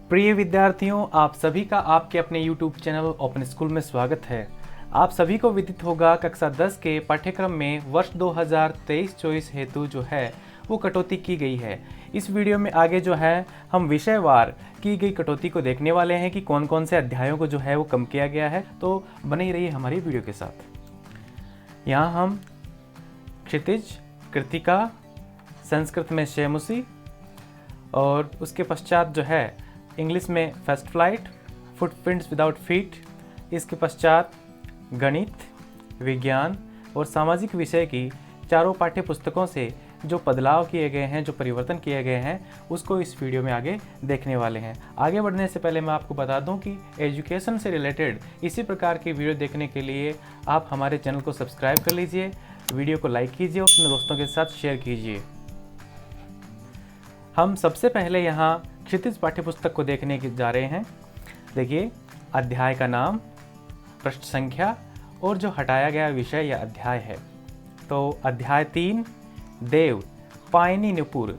प्रिय विद्यार्थियों, आप सभी का आपके अपने YouTube चैनल ओपन स्कूल में स्वागत है। आप सभी को विदित होगा कक्षा 10 के पाठ्यक्रम में वर्ष 2023-24 हेतु जो है वो कटौती की गई है। इस वीडियो में आगे जो है हम विषयवार की गई कटौती को देखने वाले हैं कि कौन कौन से अध्यायों को जो है वो कम किया गया है। तो बने ही रहिए हमारी वीडियो के साथ। यहाँ हम क्षितिज, कृतिका, संस्कृत में शेमुसी और उसके पश्चात जो है इंग्लिश में first flight, footprints without feet, इसके पश्चात गणित, विज्ञान और सामाजिक विषय की चारों पाठ्य पुस्तकों से जो बदलाव किए गए हैं, जो परिवर्तन किए गए हैं, उसको इस वीडियो में आगे देखने वाले हैं। आगे बढ़ने से पहले मैं आपको बता दूं कि एजुकेशन से रिलेटेड इसी प्रकार की वीडियो देखने के लिए आप हमारे चैनल को सब्सक्राइब कर लीजिए, वीडियो को लाइक कीजिए और अपने दोस्तों के साथ शेयर कीजिए। हम सबसे पहले यहाँ क्षितिज पाठ्यपुस्तक को देखने की जा रहे हैं। देखिए, अध्याय का नाम, पृष्ठ संख्या और जो हटाया गया विषय या अध्याय है। तो अध्याय 3 देव पायनी नुपुर,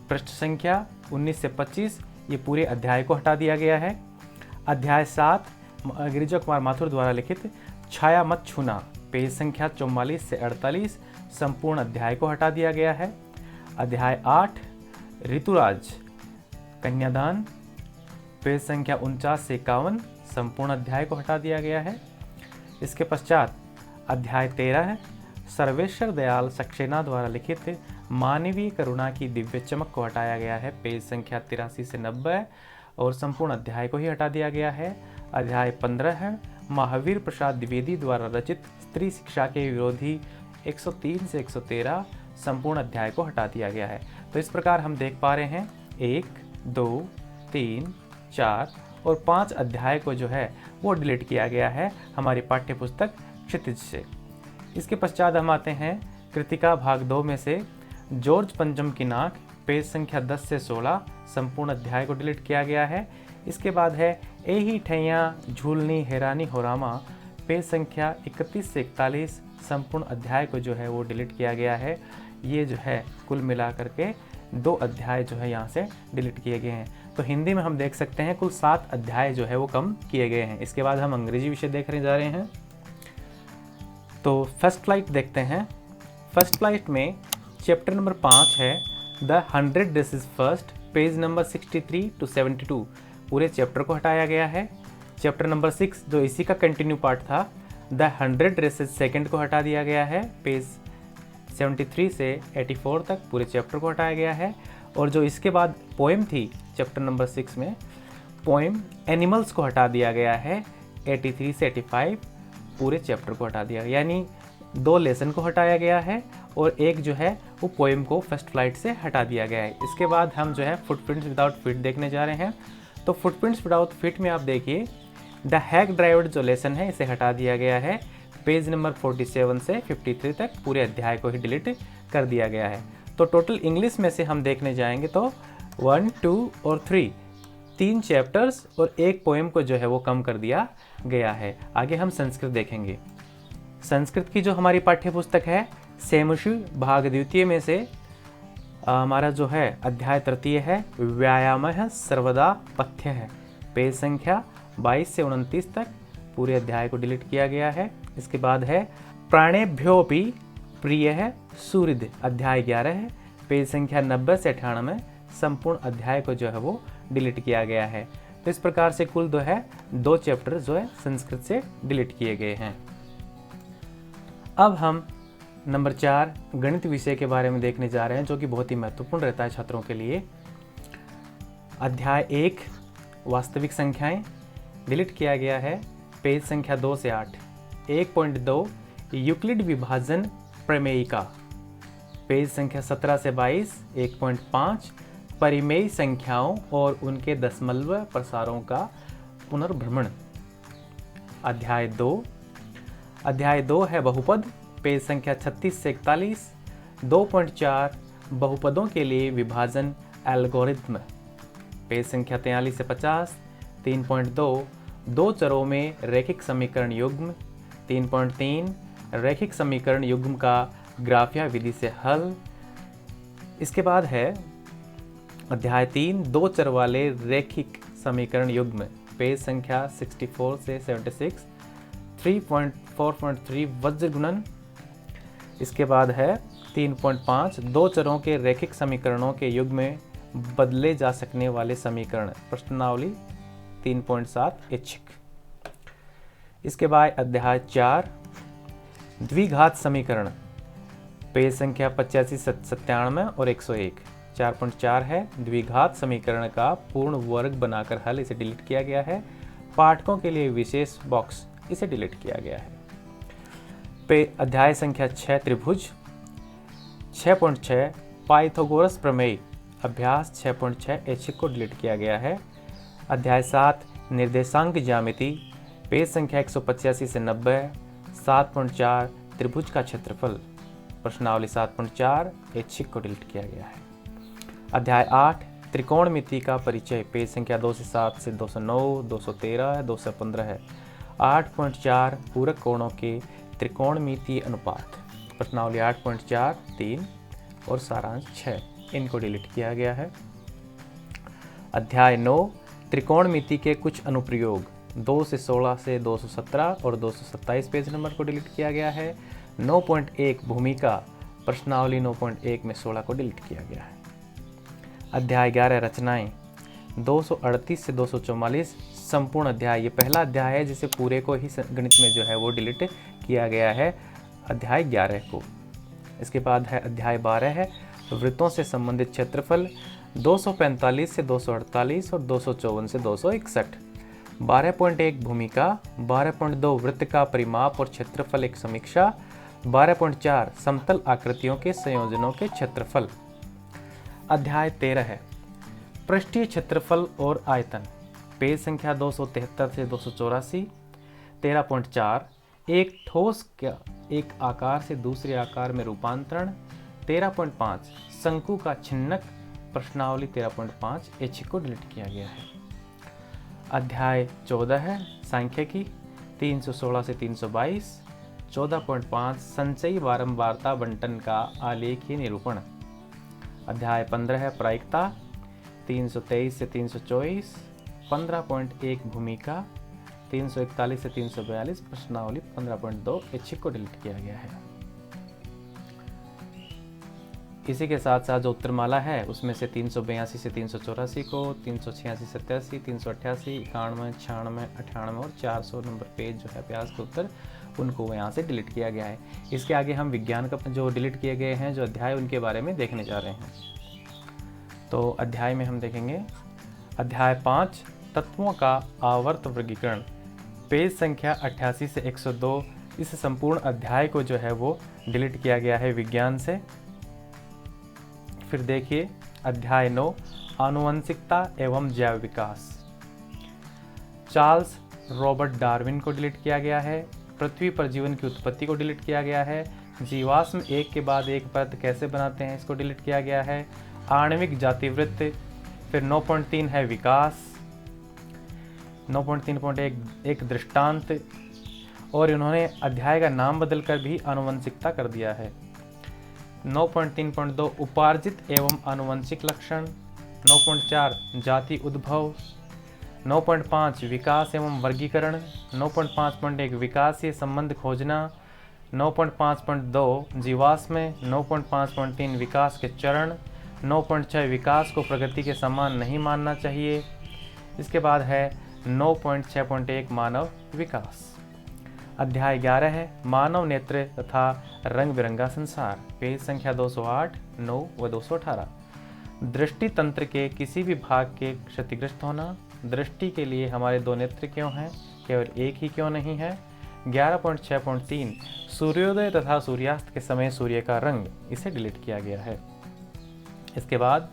पृष्ठ संख्या 19 से 25, ये पूरे अध्याय को हटा दिया गया है। अध्याय 7 गिरिजा कुमार माथुर द्वारा लिखित छाया मत छूना, पेज संख्या 44 से 48, संपूर्ण अध्याय को हटा दिया गया है। अध्याय 8 ऋतुराज कन्यादान, पेज संख्या 49 से 51, संपूर्ण अध्याय को हटा दिया गया है। इसके पश्चात अध्याय 13 है सर्वेश्वर दयाल सक्सेना द्वारा लिखित मानवीय करुणा की दिव्य चमक को हटाया गया है, पेज संख्या 83 से 90 और संपूर्ण अध्याय को ही हटा दिया गया है। अध्याय 15 है महावीर प्रसाद द्विवेदी द्वारा रचित स्त्री शिक्षा के विरोधी 103 से 113, संपूर्ण अध्याय को हटा दिया गया है। तो इस प्रकार हम देख पा रहे हैं 1, 2, 3, 4 और 5 अध्याय को जो है वो डिलीट किया गया है हमारी पाठ्य पुस्तक क्षितिज से। इसके पश्चात हम आते हैं कृतिका भाग 2 में से जॉर्ज पंचम की नाक, पेज संख्या 10 से 16, संपूर्ण अध्याय को डिलीट किया गया है। इसके बाद है ए ही ठैया झूलनी हैरानी होरामा, पेज संख्या 31 से 41, संपूर्ण अध्याय को जो है वो डिलीट किया गया है। ये जो है कुल मिला करके 2 अध्याय जो है यहाँ से डिलीट किए गए हैं। तो हिंदी में हम देख सकते हैं कुल 7 अध्याय जो है वो कम किए गए हैं। इसके बाद हम अंग्रेजी विषय देखने जा रहे हैं। तो फर्स्ट फ्लाइट देखते हैं। फर्स्ट फ्लाइट में चैप्टर नंबर 5 है the 100 dresses first, page number 63 to 72, पूरे चैप्टर को हटाया गया है। चैप्टर नंबर 6 जो इसी का कंटिन्यू पार्ट था द 100 ड्रेसेस सेकेंड को हटा दिया गया है, पेज 73 से 84 तक पूरे चैप्टर को हटाया गया है। और जो इसके बाद पोएम थी चैप्टर नंबर 6 में, पोएम एनिमल्स को हटा दिया गया है, 83 से 85 पूरे चैप्टर को हटा दिया, यानी 2 लेसन को हटाया गया है और एक जो है वो पोएम को फर्स्ट फ्लाइट से हटा दिया गया है। इसके बाद हम जो है फुटप्रिंट्स विदाउट फीट देखने जा रहे हैं। तो फुटप्रिंट्स विदाउट फीट में आप देखिए द हैक ड्राइव्ड जो लेसन है इसे हटा दिया गया है, पेज नंबर 47 से 53 तक पूरे अध्याय को ही डिलीट कर दिया गया है। तो टोटल इंग्लिश में से हम देखने जाएंगे तो 1, 2 और 3 चैप्टर्स और एक पोएम को जो है वो कम कर दिया गया है। आगे हम संस्कृत देखेंगे। संस्कृत की जो हमारी पाठ्य पुस्तक है शेमुषु भाग द्वितीय में से हमारा जो है अध्याय 3 है व्यायामः सर्वदा पथ्य है, पेज संख्या 22 से 29 तक पूरे अध्याय को डिलीट किया गया है। इसके बाद है प्राणेभ्योपि प्रिय है सूर्य, अध्याय 11 है, पेज संख्या 90 से 98, संपूर्ण अध्याय को जो है वो डिलीट किया गया है। तो इस प्रकार से कुल 2 चैप्टर जो है संस्कृत से डिलीट किए गए हैं। अब हम नंबर 4 गणित विषय के बारे में देखने जा रहे हैं, जो कि बहुत ही महत्वपूर्ण रहता है छात्रों के लिए। अध्याय 1 वास्तविक संख्याएं डिलीट किया गया है, पेज संख्या 2 से 8। 1.2 यूक्लिड विभाजन प्रमेयिका, पेज संख्या 17 से 22। 1.5 परिमेय संख्याओं और उनके दशमलव प्रसारों का पुनर्भ्रमण। अध्याय 2 है बहुपद, पेज संख्या 36 से 41। 2.4 बहुपदों के लिए विभाजन एल्गोरिथ्म, पेज संख्या 43 से 50। 3.2 2 चरों में रैखिक समीकरण युग्म। 3.3 रैखिक समीकरण युग्म का ग्राफिया विधि से हल। इसके बाद है अध्याय 3 2 चर वाले रैखिक समीकरण युग्म, पेज संख्या 64 से 76, 3.4.3 वज्र गुणन। इसके बाद है 3.5 दो चरों के रैखिक समीकरणों के युग्म में बदले जा सकने वाले समीकरण, प्रश्नावली 3.7 ऐच्छिक। इसके बाद अध्याय 4 द्विघात समीकरण, पेज संख्या 85, 97 और 101। 4.4 है द्विघात समीकरण का पूर्ण वर्ग बनाकर हल, इसे डिलीट किया गया है। पाठकों के लिए विशेष बॉक्स, इसे डिलीट किया गया है। अध्याय संख्या 6 त्रिभुज। 6.6 पाइथागोरस प्रमेय, अभ्यास 6.6 ऐच्छिक को डिलीट किया गया है। अध्याय 7 निर्देशांक ज्यामिति, पेज संख्या 185 से 90। 7.4 त्रिभुज का क्षेत्रफल, प्रश्नावली 7.4 ऐच्छिक को डिलीट किया गया है। अध्याय 8 त्रिकोणमिति का परिचय, पेज संख्या 2 से 7 से 209, 213, 215 है। 8.4 पूरक कोणों के त्रिकोणमितीय अनुपात, प्रश्नावली 8.4 3 और सारांश 6, इनको डिलीट किया गया है। अध्याय 9 त्रिकोणमिति के कुछ अनुप्रयोग, 2 से 16 से 217 और 227 पेज नंबर को डिलीट किया गया है। 9.1 भूमिका, प्रश्नावली 9.1 में 16 को डिलीट किया गया है। अध्याय 11 रचनाएं, 238 से 244 संपूर्ण अध्याय, ये पहला अध्याय है जिसे पूरे को ही गणित में जो है वो डिलीट किया गया है, अध्याय 11 को। इसके बाद है अध्याय 12 है वृत्तों से संबंधित क्षेत्रफल, 245 से 248 और 254 से 261। 12.1 भूमिका, 12.2 वृत्त का परिमाप और क्षेत्रफल एक समीक्षा, 12.4 समतल आकृतियों के संयोजनों के क्षेत्रफल। अध्याय 13 है पृष्ठीय क्षेत्रफल और आयतन, पेज संख्या 273 से 284। 13.4 एक ठोस का एक आकार से दूसरे आकार में रूपांतरण। 13.5 शंकु का छिन्नक, प्रश्नावली 13.5 ऐच्छिक को डिलीट किया गया है। अध्याय 14 है सांख्यिकी, 316 से 322। 14.5 संचयी बारंबारता बंटन का आलेखीय निरूपण। अध्याय 15 है प्रायिकता, 323 से 324। 15.1 भूमिका, 341 से 342, प्रश्नावली 15.2 ऐच्छिक को डिलीट किया गया है। इसी के साथ साथ जो उत्तरमाला है उसमें से 382 से 384 को, 386, 87, 388, 91, 96, 98 और 400 नंबर पेज जो है अभ्यास के उत्तर, उनको यहाँ से डिलीट किया गया है। इसके आगे हम विज्ञान का जो डिलीट किए गए हैं जो अध्याय, उनके बारे में देखने जा रहे हैं। तो अध्याय में हम देखेंगे अध्याय 5 तत्वों का आवर्त वर्गीकरण, पेज संख्या 88 से 102। इस संपूर्ण अध्याय को जो है वो डिलीट किया गया है विज्ञान से। फिर देखिए अध्याय 9 आनुवंशिकता एवं जैव विकास, चार्ल्स रॉबर्ट डार्विन को डिलीट किया गया है। पृथ्वी पर जीवन की उत्पत्ति को डिलीट किया गया है। जीवाश्म एक के बाद एक परत कैसे बनाते हैं, इसको डिलीट किया गया है। आणविक जातिवृत्त, फिर 9.3 है विकास, 9.3.1 एक दृष्टांत, और इन्होंने अध्याय का नाम बदलकर भी आनुवंशिकता कर दिया है। 9.3.2 उपार्जित एवं आनुवंशिक लक्षण। 9.4 जाति उद्भव। 9.5 विकास एवं वर्गीकरण। 9.5.1 विकासीय संबंध खोजना। 9.5.2 जीवाश्म। 9.5.3 विकास के चरण। 9.6 विकास को प्रगति के समान नहीं मानना चाहिए। इसके बाद है 9.6.1 मानव विकास। अध्याय 11 है मानव नेत्र तथा रंग बिरंगा संसार, पेज संख्या 208, 9 व 218। दृष्टि तंत्र के किसी भी भाग के क्षतिग्रस्त होना। दृष्टि के लिए हमारे दो नेत्र क्यों हैं, केवल एक ही क्यों नहीं है। 11.6.3 सूर्योदय तथा सूर्यास्त के समय सूर्य का रंग, इसे डिलीट किया गया है। इसके बाद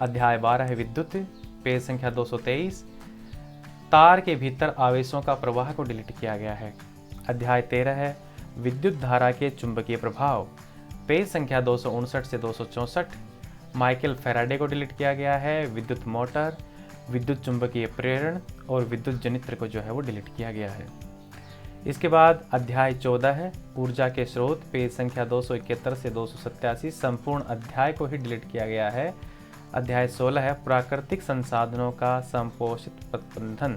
अध्याय 12 है विद्युत, पेज संख्या 223। तार के भीतर आवेशों का प्रवाह को डिलीट किया गया है। अध्याय 13 है विद्युत धारा के चुंबकीय प्रभाव, पेज संख्या 259 से 264। माइकल फैराडे को डिलीट किया गया है। विद्युत मोटर, विद्युत चुंबकीय प्रेरण और विद्युत जनित्र को जो है वो डिलीट किया गया है। इसके बाद अध्याय 14 है ऊर्जा के स्रोत, पेज संख्या 271 से 287। संपूर्ण अध्याय को ही डिलीट किया गया है। अध्याय 16 है प्राकृतिक संसाधनों का संपोषित प्रबंधन।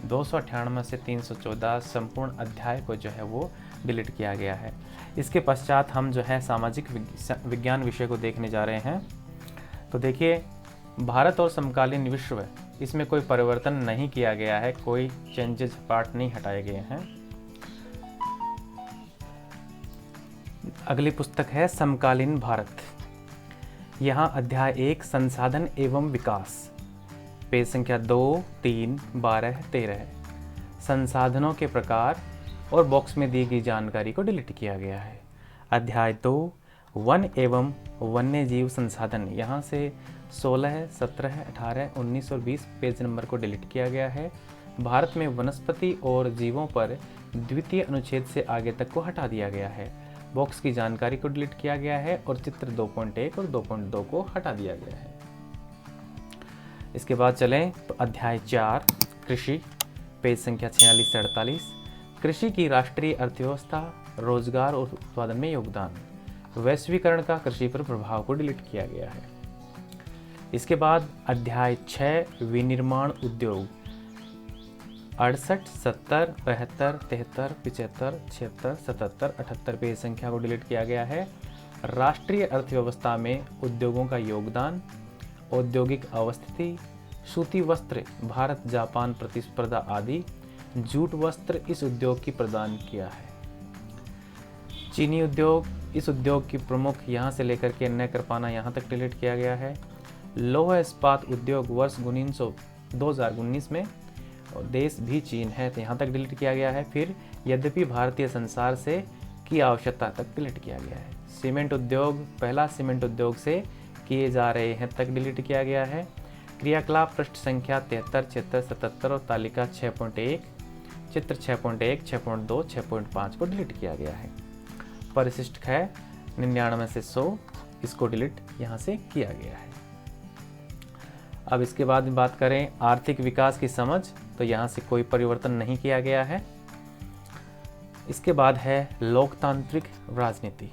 298 से 314 संपूर्ण अध्याय को जो है वो डिलीट किया गया है। इसके पश्चात हम जो है सामाजिक विज्ञान विषय को देखने जा रहे हैं। तो देखिए, भारत और समकालीन विश्व, इसमें कोई परिवर्तन नहीं किया गया है, कोई चेंजेस पार्ट नहीं हटाए गए हैं। अगली पुस्तक है समकालीन भारत। यहाँ अध्याय 1 संसाधन एवं विकास, पेज संख्या 2, 3, 12, 13 है। संसाधनों के प्रकार और बॉक्स में दी गई जानकारी को डिलीट किया गया है। अध्याय 2 वन एवं वन्य जीव संसाधन, यहाँ से 16, 17, 18, 19 और 20 पेज नंबर को डिलीट किया गया है। भारत में वनस्पति और जीवों पर द्वितीय अनुच्छेद से आगे तक को हटा दिया गया है। बॉक्स की जानकारी को डिलीट किया गया है और चित्र 2.1 और 2.2 को हटा दिया गया है। इसके बाद चलें तो अध्याय 4 कृषि, पेज संख्या 46 से 48। कृषि की राष्ट्रीय अर्थव्यवस्था, रोजगार और उत्पादन में योगदान, वैश्वीकरण का कृषि पर प्रभाव को डिलीट किया गया है। इसके बाद अध्याय 6 विनिर्माण उद्योग, 68, 70, 72, 73, 75, 76, 77, 78 पेज संख्या को डिलीट किया गया है। राष्ट्रीय अर्थव्यवस्था में उद्योगों का योगदान, औद्योगिक अवस्थिति, सूती वस्त्र, भारत जापान प्रतिस्पर्धा आदि, जूट वस्त्र इस उद्योग की प्रदान किया है। चीनी उद्योग, इस उद्योग की प्रमुख यहाँ से लेकर के न कर पाना यहाँ तक डिलीट किया गया है। लौह इस्पात उद्योग वर्ष 2019 में, और देश भी चीन है तो यहाँ तक डिलीट किया गया है। फिर यद्यपि भारतीय संसार से की आवश्यकता तक डिलीट किया गया है। सीमेंट उद्योग, पहला सीमेंट उद्योग से किए जा रहे हैं तक डिलीट किया गया है। क्रियाकलाप पृष्ठ संख्या 73, 76, 77 और तालिका 6.1, चित्र 6.1, 6.2, 6.5 को डिलीट किया गया है। परिशिष्ट है 99 से 100, इसको डिलीट यहाँ से किया गया है। अब इसके बाद में बात करें आर्थिक विकास की समझ, तो यहाँ से कोई परिवर्तन नहीं किया गया है। इसके बाद है लोकतांत्रिक राजनीति।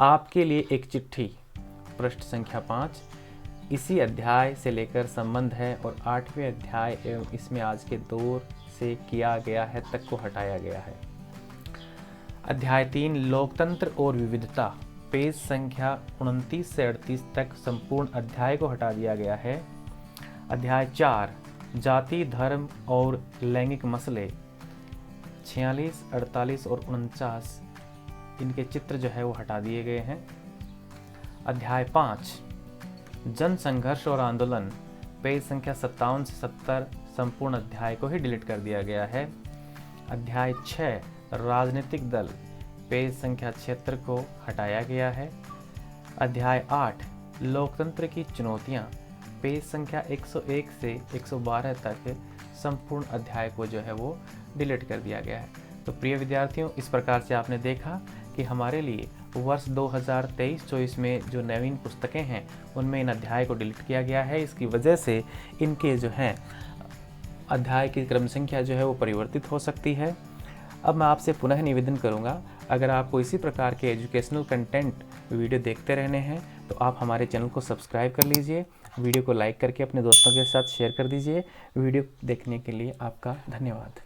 आपके लिए एक चिट्ठी, पृष्ठ संख्या 5, इसी अध्याय से लेकर संबंध है और 8वें अध्याय एवं इसमें आज के दौर से किया गया है तक को हटाया गया है। अध्याय 3 लोकतंत्र और विविधता, पेज संख्या 29 से 38 तक संपूर्ण अध्याय को हटा दिया गया है। अध्याय 4 जाति, धर्म और लैंगिक मसले, 46, 48 और 49 इनके चित्र जो है वो हटा दिए गए हैं। अध्याय 5 जन संघर्ष और आंदोलन, पेज संख्या 57 से 70 संपूर्ण अध्याय को ही डिलीट कर दिया गया है। अध्याय 6 राजनीतिक दल, पेज संख्या 76 को हटाया गया है। अध्याय 8 लोकतंत्र की चुनौतियां, पेज संख्या 101 से 112 तक संपूर्ण अध्याय को जो है वो डिलीट कर दिया गया है। तो प्रिय विद्यार्थियों, इस प्रकार से आपने देखा कि हमारे लिए वर्ष 2023-24 में जो नवीन पुस्तकें हैं उनमें इन अध्याय को डिलीट किया गया है। इसकी वजह से इनके जो हैं अध्याय की क्रम संख्या जो है वो परिवर्तित हो सकती है। अब मैं आपसे पुनः निवेदन करूंगा, अगर आपको इसी प्रकार के एजुकेशनल कंटेंट वीडियो देखते रहने हैं तो आप हमारे चैनल को सब्सक्राइब कर लीजिए, वीडियो को लाइक करके अपने दोस्तों के साथ शेयर कर दीजिए। वीडियो देखने के लिए आपका धन्यवाद।